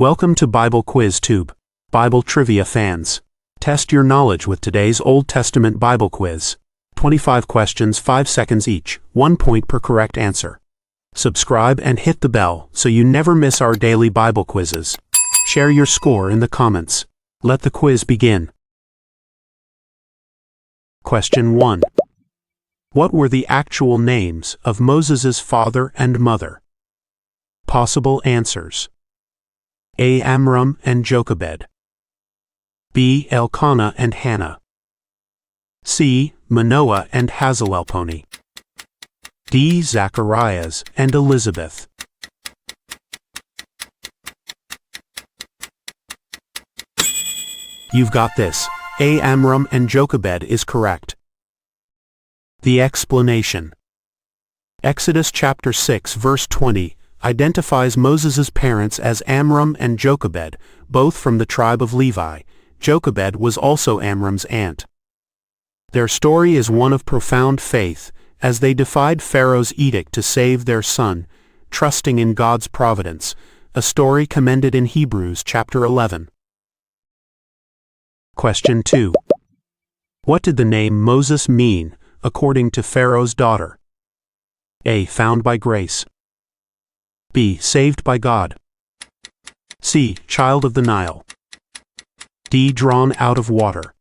Welcome to Bible Quiz Tube, Bible Trivia fans. Test your knowledge with today's Old Testament Bible quiz. 25 questions, 5 seconds each, 1 point per correct answer. Subscribe and hit the bell so you never miss our daily Bible quizzes. Share your score in the comments. Let the quiz begin. Question 1. What were the actual names of Moses' father and mother? Possible answers. A. Amram and Jochebed. B. Elkanah and Hannah. C. Manoah and Hazelelponi. D. Zacharias and Elizabeth. You've got this. A. Amram and Jochebed is correct. The explanation. Exodus chapter 6 verse 20 identifies Moses' parents as Amram and Jochebed, both from the tribe of Levi. Jochebed was also Amram's aunt. Their story is one of profound faith, as they defied Pharaoh's edict to save their son, trusting in God's providence, a story commended in Hebrews chapter 11. Question 2. What did the name Moses mean, according to Pharaoh's daughter? A. Found by grace. B. Saved by God. C. Child of the Nile. D. Drawn out of water.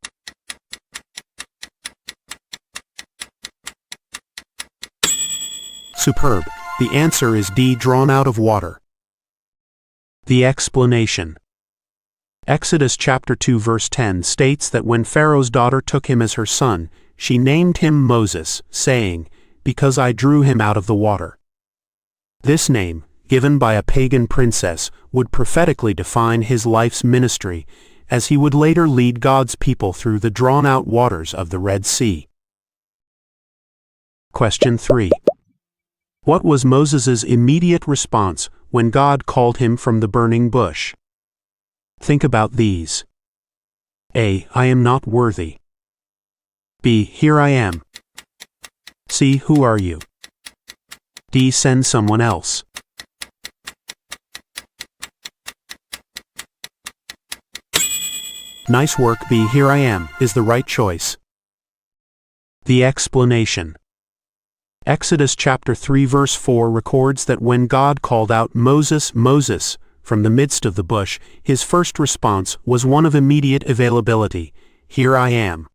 Superb. The answer is D. Drawn out of water. The explanation. Exodus chapter 2 verse 10 states that when Pharaoh's daughter took him as her son, she named him Moses, saying, "Because I drew him out of the water." This name, given by a pagan princess, would prophetically define his life's ministry, as he would later lead God's people through the drawn-out waters of the Red Sea. Question 3. What was Moses' immediate response when God called him from the burning bush? Think about these. A. I am not worthy. B. Here I am. C. Who are you? D. Send someone else. Nice work. B. Here I am is the right choice. The explanation. Exodus chapter 3 verse 4 records that when God called out Moses, Moses, from the midst of the bush, his first response was one of immediate availability. Here I am.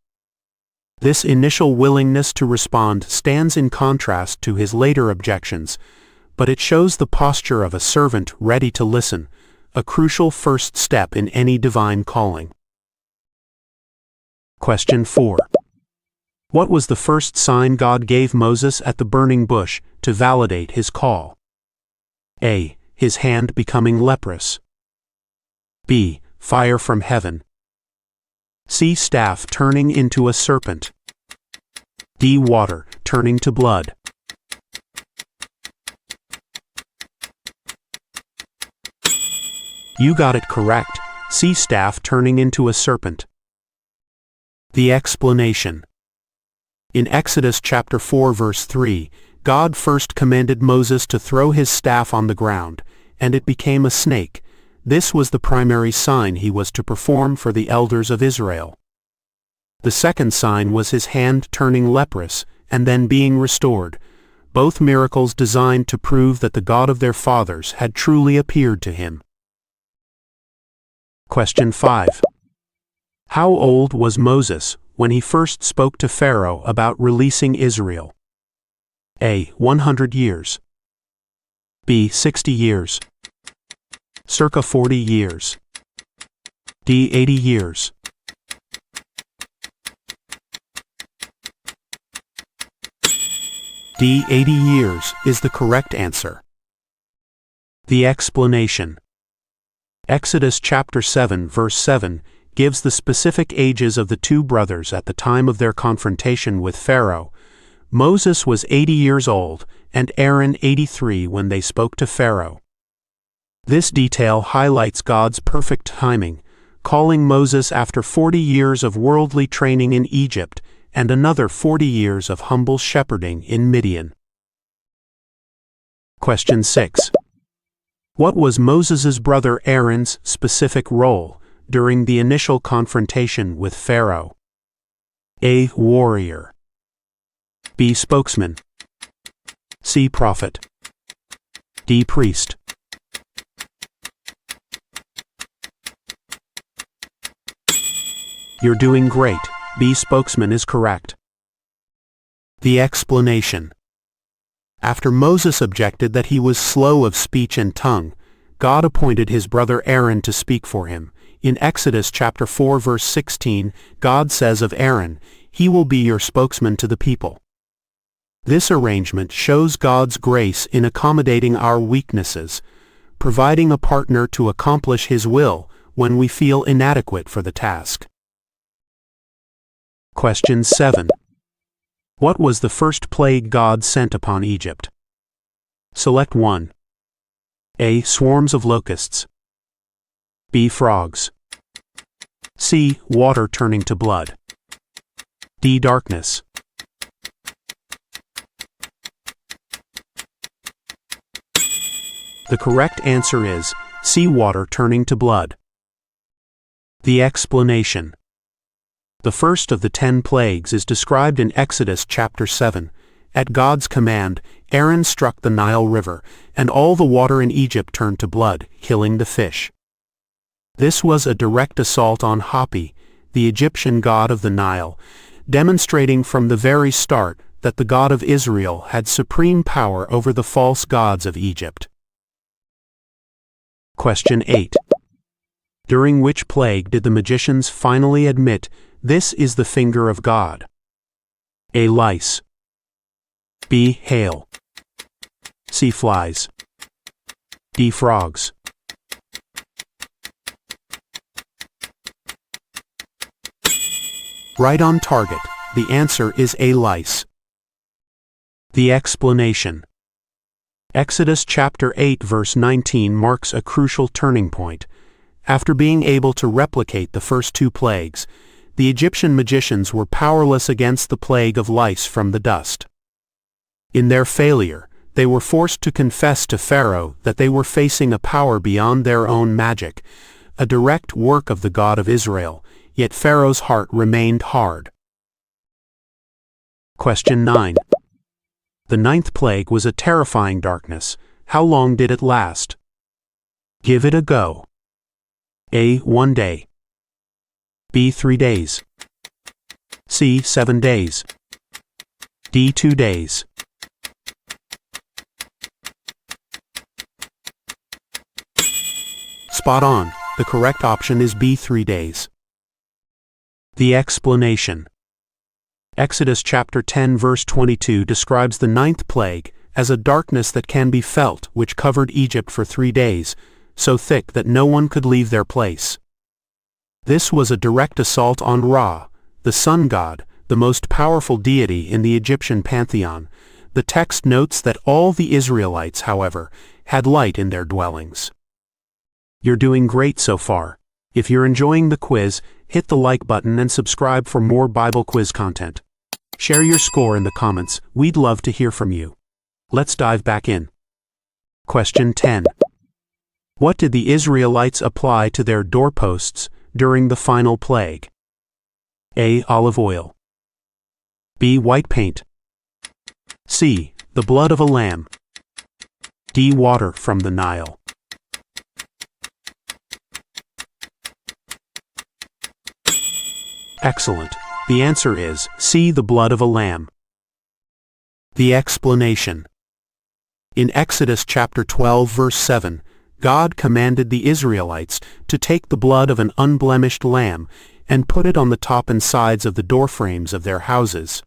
This initial willingness to respond stands in contrast to his later objections, but it shows the posture of a servant ready to listen, a crucial first step in any divine calling. Question 4. What was the first sign God gave Moses at the burning bush to validate his call? A. His hand becoming leprous. B. Fire from heaven. C. Staff turning into a serpent. D. Water turning to blood. You got it correct. C. Staff turning into a serpent. The explanation. In Exodus chapter 4 verse 3, God first commanded Moses to throw his staff on the ground, and it became a snake. This was the primary sign he was to perform for the elders of Israel. The second sign was his hand turning leprous and then being restored, both miracles designed to prove that the God of their fathers had truly appeared to him. Question 5. How old was Moses when he first spoke to Pharaoh about releasing Israel? A. 100 years. B. 60 years. Circa 40 years. D. 80 years. D. 80 years is the correct answer. The explanation. Exodus chapter 7 verse 7 gives the specific ages of the two brothers at the time of their confrontation with Pharaoh. Moses was 80 years old, and Aaron 83 when they spoke to Pharaoh. This detail highlights God's perfect timing, calling Moses after 40 years of worldly training in Egypt and another 40 years of humble shepherding in Midian. Question 6. What was Moses' brother Aaron's specific role during the initial confrontation with Pharaoh? A. Warrior. B. Spokesman. C. Prophet. D. Priest. You're doing great. B. Spokesman is correct. The explanation. After Moses objected that he was slow of speech and tongue, God appointed his brother Aaron to speak for him. In Exodus chapter 4 verse 16, God says of Aaron, "He will be your spokesman to the people." This arrangement shows God's grace in accommodating our weaknesses, providing a partner to accomplish His will when we feel inadequate for the task. Question 7. What was the first plague God sent upon Egypt? Select 1. A. Swarms of locusts. B. Frogs. C. Water turning to blood. D. Darkness. The correct answer is C. Water turning to blood. The explanation. The first of the 10 plagues is described in Exodus chapter 7. At God's command, Aaron struck the Nile River, and all the water in Egypt turned to blood, killing the fish. This was a direct assault on Hapi, the Egyptian god of the Nile, demonstrating from the very start that the God of Israel had supreme power over the false gods of Egypt. Question 8. During which plague did the magicians finally admit, "This is the finger of God"? A. Lice. B. Hail. C. Flies. D. Frogs. Right on target. The answer is A. Lice. The explanation. Exodus chapter 8 verse 19 marks a crucial turning point. After being able to replicate the first 2 plagues, the Egyptian magicians were powerless against the plague of lice from the dust. In their failure, they were forced to confess to Pharaoh that they were facing a power beyond their own magic, a direct work of the God of Israel, yet Pharaoh's heart remained hard. Question 9. The 9th plague was a terrifying darkness. How long did it last? Give it a go. A. 1 day. B. 3 days. C. 7 days. D. 2 days. Spot on. The correct option is B. 3 days. The explanation. Exodus chapter 10 verse 22 describes the 9th plague as a darkness that can be felt, which covered Egypt for 3 days, so thick that no one could leave their place. This was a direct assault on Ra, the sun god, the most powerful deity in the Egyptian pantheon. The text notes that all the Israelites, however, had light in their dwellings. You're doing great so far. If you're enjoying the quiz, hit the like button and subscribe for more Bible quiz content. Share your score in the comments. We'd love to hear from you. Let's dive back in. Question 10. What did the Israelites apply to their doorposts during the final plague? A. Olive oil. B. White paint. C. The blood of a lamb. D. Water from the Nile. Excellent. The answer is C. The blood of a lamb. The explanation. In Exodus chapter 12 verse 7, God commanded the Israelites to take the blood of an unblemished lamb and put it on the top and sides of the doorframes of their houses.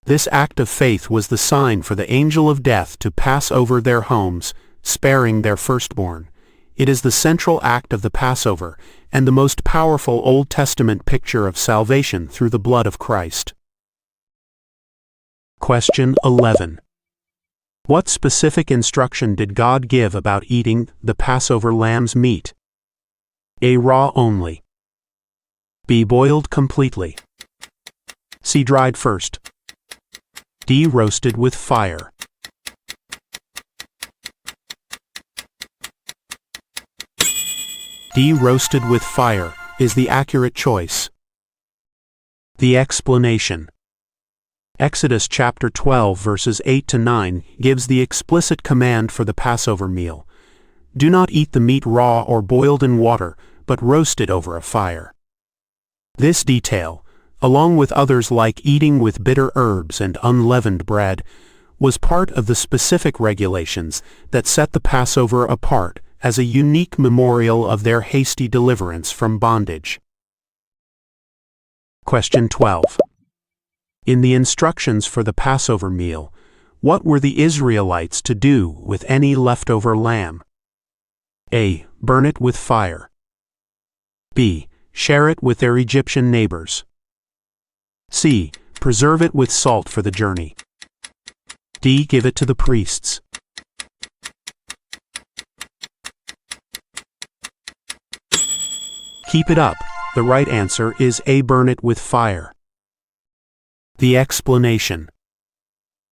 This act of faith was the sign for the angel of death to pass over their homes, sparing their firstborn. It is the central act of the Passover and the most powerful Old Testament picture of salvation through the blood of Christ. Question 11. What specific instruction did God give about eating the Passover lamb's meat? A. Raw only. B. Boiled completely. C. Dried first. D. Roasted with fire. D. Roasted with fire is the accurate choice. The explanation. Exodus chapter 12 verses 8 to 9 gives the explicit command for the Passover meal. Do not eat the meat raw or boiled in water, but roast it over a fire. This detail, along with others like eating with bitter herbs and unleavened bread, was part of the specific regulations that set the Passover apart as a unique memorial of their hasty deliverance from bondage. Question 12. In the instructions for the Passover meal, what were the Israelites to do with any leftover lamb? A. Burn it with fire. B. Share it with their Egyptian neighbors. C. Preserve it with salt for the journey. D. Give it to the priests. Keep it up. The right answer is A. Burn it with fire. The explanation.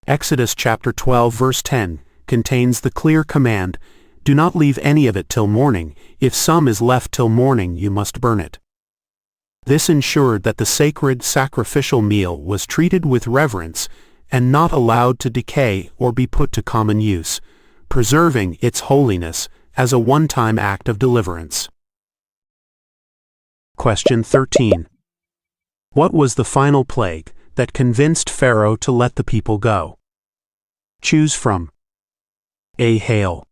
Exodus chapter 12 verse 10 contains the clear command, do not leave any of it till morning. If some is left till morning, you must burn it. This ensured that the sacred sacrificial meal was treated with reverence and not allowed to decay or be put to common use, preserving its holiness as a one-time act of deliverance. Question 13. What was the final plague that convinced Pharaoh to let the people go? Choose from A. Hail.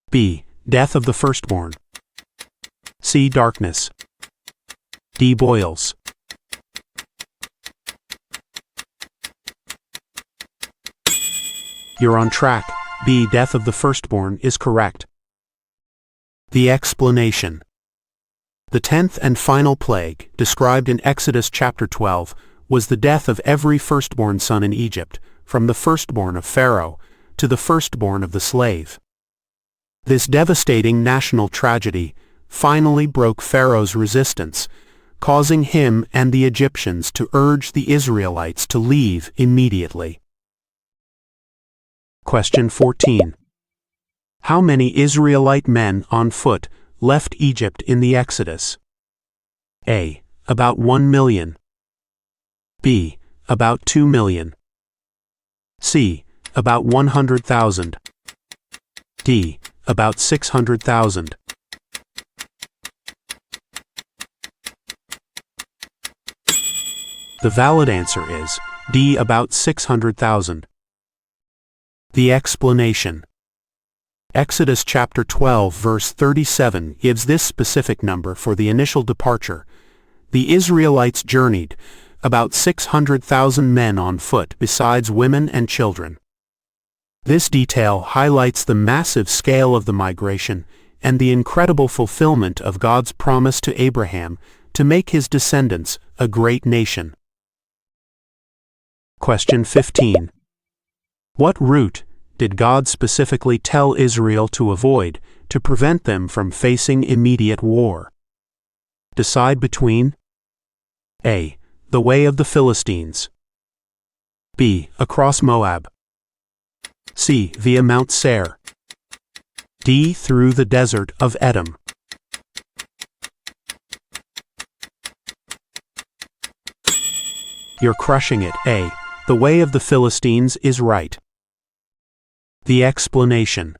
B. Death of the firstborn. C. Darkness. D. Boils. You're on track. B. Death of the firstborn is correct. The explanation. The 10th and final plague, described in Exodus chapter 12, was the death of every firstborn son in Egypt, from the firstborn of Pharaoh to the firstborn of the slave. This devastating national tragedy finally broke Pharaoh's resistance, causing him and the Egyptians to urge the Israelites to leave immediately. Question 14. How many Israelite men on foot left Egypt in the Exodus? A. About 1 million. B. About 2 million. C. About 100,000. D. About 600,000. The valid answer is D. About 600,000. The explanation. Exodus chapter 12 verse 37 gives this specific number for the initial departure. The Israelites journeyed, about 600,000 men on foot besides women and children. This detail highlights the massive scale of the migration and the incredible fulfillment of God's promise to Abraham to make his descendants a great nation. Question 15. What route did God specifically tell Israel to avoid to prevent them from facing immediate war? Decide between A. The way of the Philistines. B. Across Moab. C. Via Mount Seir. D. Through the desert of Edom. You're crushing it. A. The way of the Philistines is right. The explanation.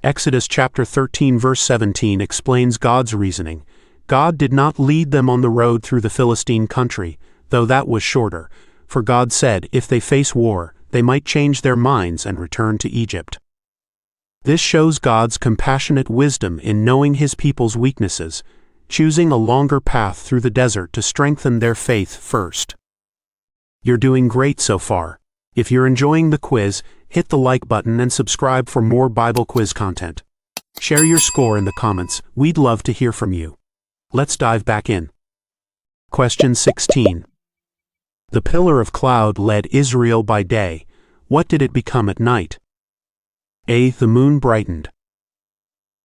Exodus chapter 13 verse 17 explains God's reasoning. God did not lead them on the road through the Philistine country, though that was shorter, for God said if they face war, they might change their minds and return to Egypt. This shows God's compassionate wisdom in knowing his people's weaknesses, choosing a longer path through the desert to strengthen their faith first. You're doing great so far. If you're enjoying the quiz, hit the like button and subscribe for more Bible quiz content. Share your score in the comments. We'd love to hear from you. Let's dive back in. Question 16. The pillar of cloud led Israel by day. What did it become at night? A. The moon brightened.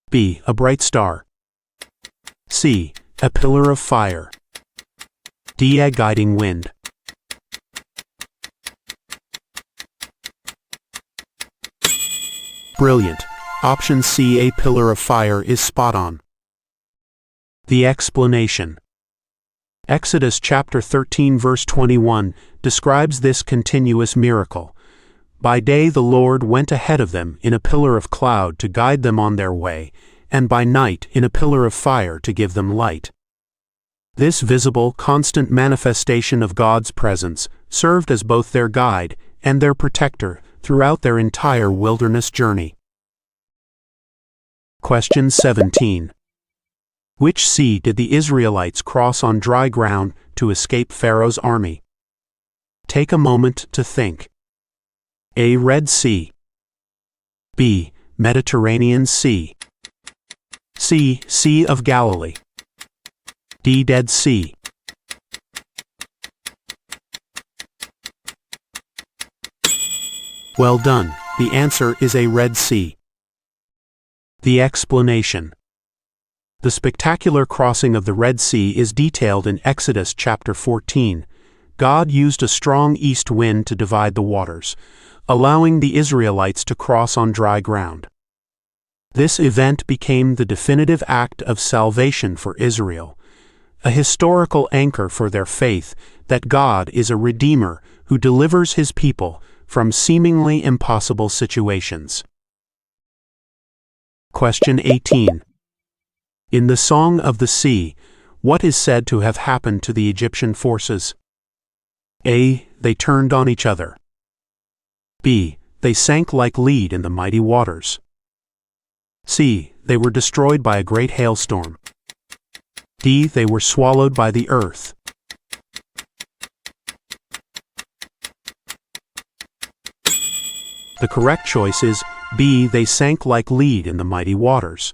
B. A bright star. C. A pillar of fire. D. A guiding wind. Brilliant. Option C, a pillar of fire, is spot on. The explanation. Exodus chapter 13 verse 21 describes this continuous miracle. By day the Lord went ahead of them in a pillar of cloud to guide them on their way, and by night in a pillar of fire to give them light. This visible, constant manifestation of God's presence served as both their guide and their protector throughout their entire wilderness journey. Question 17. Which sea did the Israelites cross on dry ground to escape Pharaoh's army? Take a moment to think. A. Red Sea. B. Mediterranean Sea. C. Sea of Galilee. D. Dead Sea. Well done. The answer is a Red Sea. The explanation. The spectacular crossing of the Red Sea is detailed in Exodus chapter 14. God used a strong east wind to divide the waters, allowing the Israelites to cross on dry ground. This event became the definitive act of salvation for Israel, a historical anchor for their faith that God is a Redeemer who delivers His people from seemingly impossible situations. Question 18. In the Song of the Sea, what is said to have happened to the Egyptian forces? A. They turned on each other. B. They sank like lead in the mighty waters. C. They were destroyed by a great hailstorm. D. They were swallowed by the earth. The correct choice is B. They sank like lead in the mighty waters.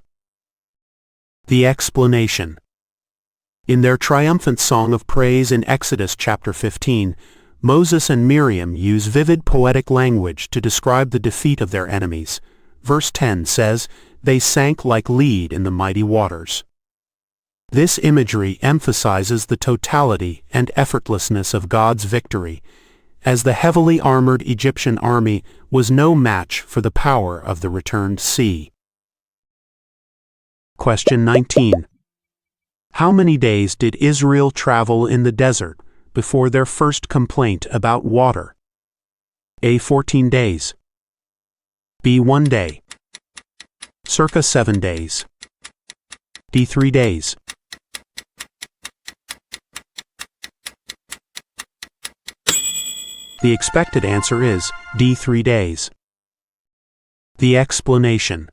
The explanation. In their triumphant song of praise in Exodus chapter 15, Moses and Miriam use vivid poetic language to describe the defeat of their enemies. Verse 10 says, "They sank like lead in the mighty waters." This imagery emphasizes the totality and effortlessness of God's victory, as the heavily armored Egyptian army was no match for the power of the returned sea. Question 19. How many days did Israel travel in the desert before their first complaint about water? A. 14 days. B. 1 day. Circa 7 days. D. 3 days. The expected answer is D. 3 days. The explanation.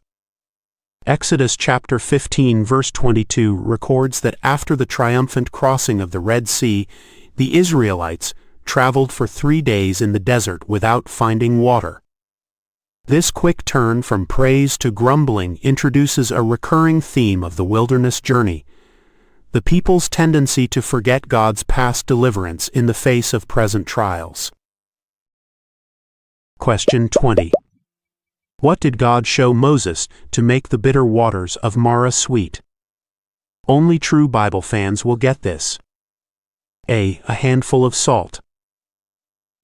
Exodus chapter 15 verse 22 records that after the triumphant crossing of the Red Sea, the Israelites traveled for 3 days in the desert without finding water. This quick turn from praise to grumbling introduces a recurring theme of the wilderness journey: the people's tendency to forget God's past deliverance in the face of present trials. Question 20. What did God show Moses to make the bitter waters of Marah sweet? Only true Bible fans will get this. A. A handful of salt.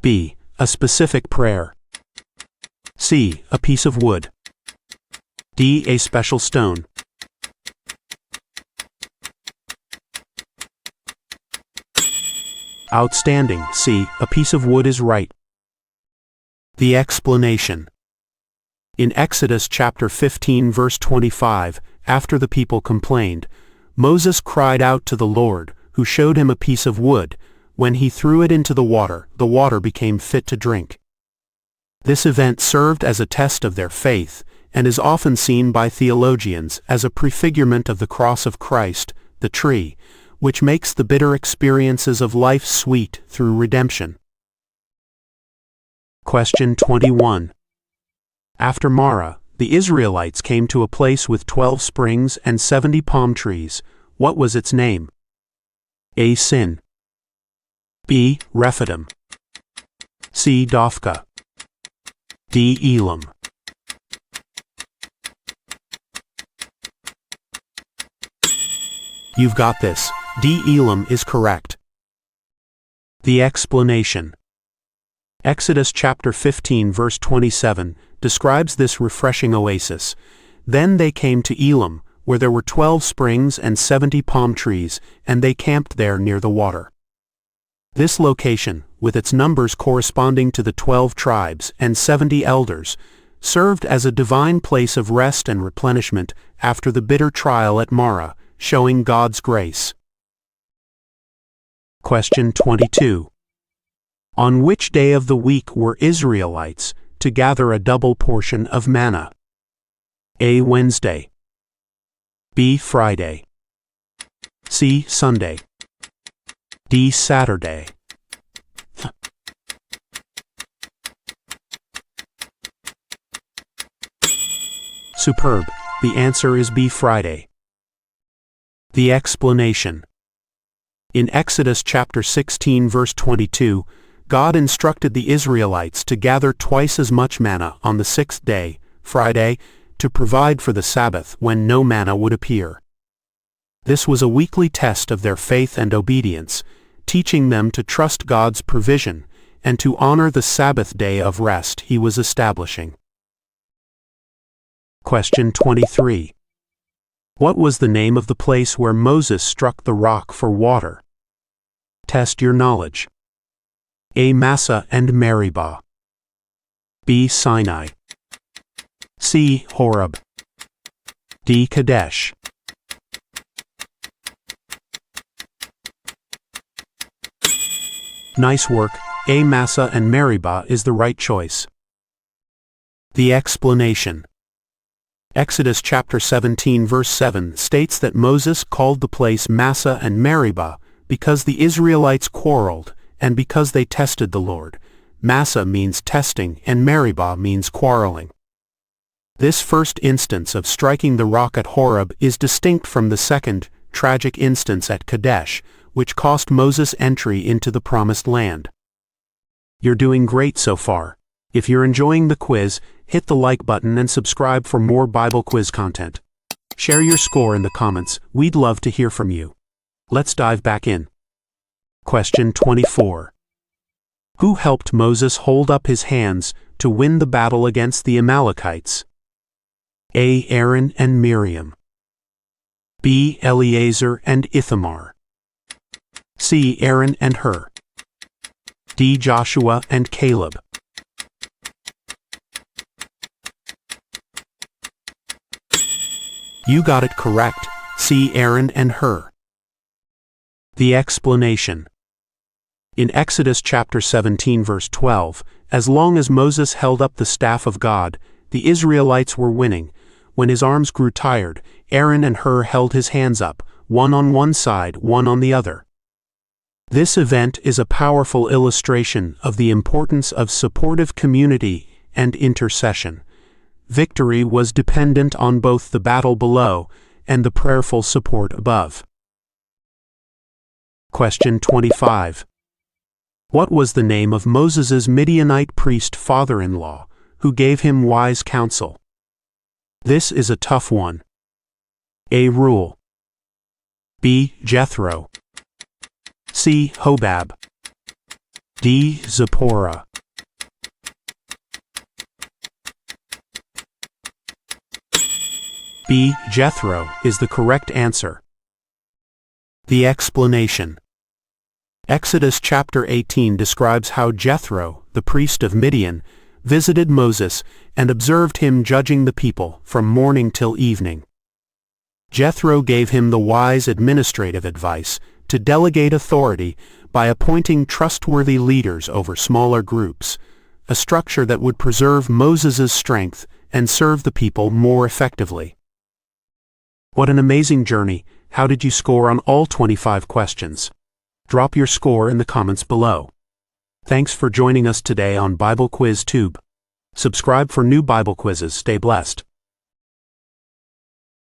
B. A specific prayer. C. A piece of wood. D. A special stone. Outstanding. C. A piece of wood is right. The explanation. In Exodus chapter 15 verse 25, after the people complained, Moses cried out to the Lord, who showed him a piece of wood. When he threw it into the water became fit to drink. This event served as a test of their faith, and is often seen by theologians as a prefigurement of the cross of Christ, the tree, which makes the bitter experiences of life sweet through redemption. Question 21. After Marah, the Israelites came to a place with 12 springs and 70 palm trees. What was its name? A. Sin. B. Rephidim. C. Dophkah. D. Elam. You've got this. D. Elam is correct. The explanation. Exodus chapter 15 verse 27 describes this refreshing oasis. Then they came to Elam, where there were 12 springs and 70 palm trees, and they camped there near the water. This location, with its numbers corresponding to the 12 tribes and 70 elders, served as a divine place of rest and replenishment after the bitter trial at Marah, showing God's grace. Question 22. On which day of the week were Israelites to gather a double portion of manna? A. Wednesday. B. Friday. C. Sunday. D. Saturday. Superb. The answer is B. Friday. The explanation. In Exodus chapter 16 verse 22, God instructed the Israelites to gather twice as much manna on the sixth day, Friday, to provide for the Sabbath when no manna would appear. This was a weekly test of their faith and obedience, teaching them to trust God's provision and to honor the Sabbath day of rest He was establishing. Question 23. What was the name of the place where Moses struck the rock for water? Test your knowledge. A. Massa and Meribah. B. Sinai. C. Horeb. D. Kadesh. Nice work. A. Massa and Meribah is the right choice. The explanation. Exodus chapter 17 verse 7 states that Moses called the place Massa and Meribah because the Israelites quarreled and because they tested the Lord. Massa means testing and Meribah means quarreling. This first instance of striking the rock at Horeb is distinct from the second, tragic instance at Kadesh, which cost Moses entry into the Promised Land. You're doing great so far. If you're enjoying the quiz, hit the like button and subscribe for more Bible quiz content. Share your score in the comments. We'd love to hear from you. Let's dive back in. Question 24. Who helped Moses hold up his hands to win the battle against the Amalekites? A. Aaron and Miriam. B. Eleazar and Ithamar. C. Aaron and Hur. D. Joshua and Caleb. You got it correct. C. Aaron and Hur. The explanation. In Exodus chapter 17 verse 12, as long as Moses held up the staff of God, the Israelites were winning. When his arms grew tired, Aaron and Hur held his hands up, one on one side, one on the other. This event is a powerful illustration of the importance of supportive community and intercession. Victory was dependent on both the battle below and the prayerful support above. Question 25. What was the name of Moses' Midianite priest father-in-law, who gave him wise counsel? This is a tough one. A. Reuel. B. Jethro. C. Hobab. D. Zipporah. B. Jethro is the correct answer. The explanation. Exodus chapter 18 describes how Jethro, the priest of Midian, visited Moses and observed him judging the people from morning till evening. Jethro gave him the wise administrative advice to delegate authority by appointing trustworthy leaders over smaller groups, a structure that would preserve Moses' strength and serve the people more effectively. What an amazing journey! How did you score on all 25 questions? Drop your score in the comments below. Thanks for joining us today on Bible Quiz Tube. Subscribe for new Bible quizzes. Stay blessed.